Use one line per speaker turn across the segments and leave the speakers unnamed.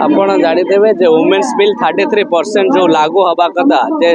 ଆପଣ ଜାଣିଥିବେ ଯେ ଓମେନ୍ସ ବିଲ୍ 33% जो लागू हवा कथा जे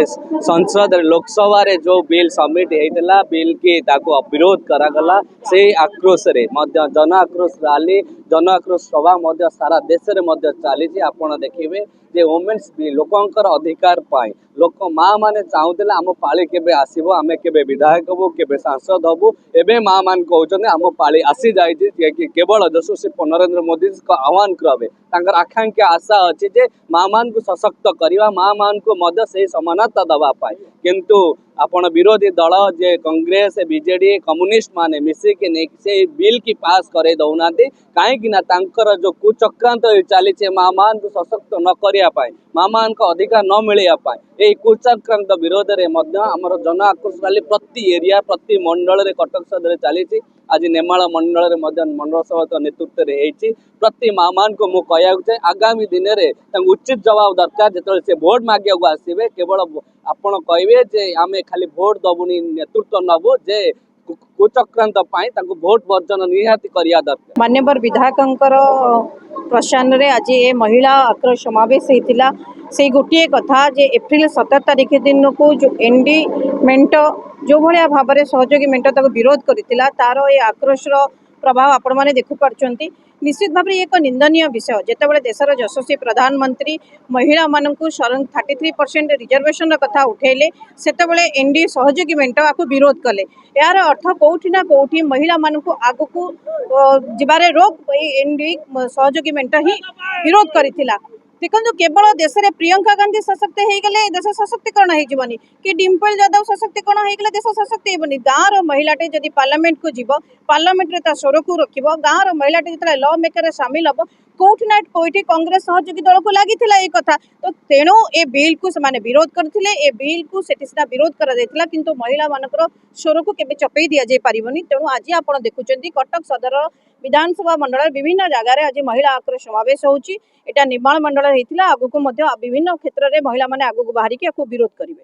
संसद लोकसभा रे जो बिल सबमिट होता बिल की ताको विरोध करागला से आक्रोश रे मध्य जन आक्रोश रैली जन आक्रोश सभा मध्य सारा देश रे मध्य चली आपण देखिए जे वोमेन्स बिल लोकंकर अधिकार पाए लोक माँ माने चाहूले आम पाली केबे आसीबो आमे केबे विधायक हबु केबे सांसद हबु एबे माँ मान कहउछन आम पाली आसी जाइछि कि केवल यशस्वी नरेंद्र मोदी को आह्वान करबे तांकर आकांक्षा आशा अछि जे माँ मान को सशक्त करवा माँ मान को मध्य से समानता दबा पाए किंतु आपण विरोधी दल जे कांग्रेस बीजेडी कम्युनिस्ट माने मिसिक से बिल की पास करे दौना कहीं तांकर जो कुचक्रांत चली माँ मान को सशक्त न करिया पाए माँ मान को अधिकार न मिलिया पाए यही कुचक्रांत विरोध रे मध्य आमर जन आक्रोश रैली प्रति एरिया प्रति मंडल रे कटक सदर चली आज नेमाल मंडल रे मध्य मंडल सभा नेतृत्व रे प्रति माँ मान को मु कहया चाहे आगामी दिन में उचित जवाब दरकार जो से भोट मांगे आसवे केवल आपण कहे जे आमे खाली भोट दबुनी नेतृत्व नबु जे कुचक्रांत भोट वर्जन निहाती करिया दरकार।
मान्यवर विधायकंकर प्रश्न रे आज ये महिला आक्रोश समावेश होता से गोटे कथा जे एप्रिल 17 तारिख दिन को जो एनडी मेंट जो भाया भाव में सहयोगी मेंट विरोध करता तार ये आक्रोश प्रभाव आपण मैंने देखु पार्टी निश्चित भाव में एक निंदनीय विषय जितेबाला देशर यशस्वी प्रधानमंत्री महिला मानक 33% रिजर्वेशन कथा उठेले सेतेबेले एनडी सहयोगी मेंट आपको विरोध कले यार अर्थ कौटी ना कौटी महिला मानक आग को जीवारे रोक एनडी सहयोगी मेंट ही विरोध करथिला। देखो केवल देश में प्रियंका गांधी सशक्त होगले देश सशक्तिकरण होनी कि डिम्पल यादव सशक्तिकरण होगले देश सशक्त होनी गाँव महिलाटे जदि पार्लियामेंट को जीव पार्लियामेंट रे स्वर को रख गाँव महिलाटे जो लॉ मेकर सामिल हम कौटी ना कौटी कांग्रेस सहयोगी दल को लगी ये कथा तो तेणु ए बिल को से विरोध करथिले ए बिल को सीना विरोध करा किंतु महिला मानकर स्वर को केबे चपई दि जाई पारिबनी तेणु आज आपण देखुचंती कटक सदर विधानसभा मंडल विभिन्न जगार आज महिला आक्रोश समावेश होउची एटा निर्माण मंडल होता आगु को विभिन्न क्षेत्र में महिला माने आगु को बाहरी विरोध करेंगे।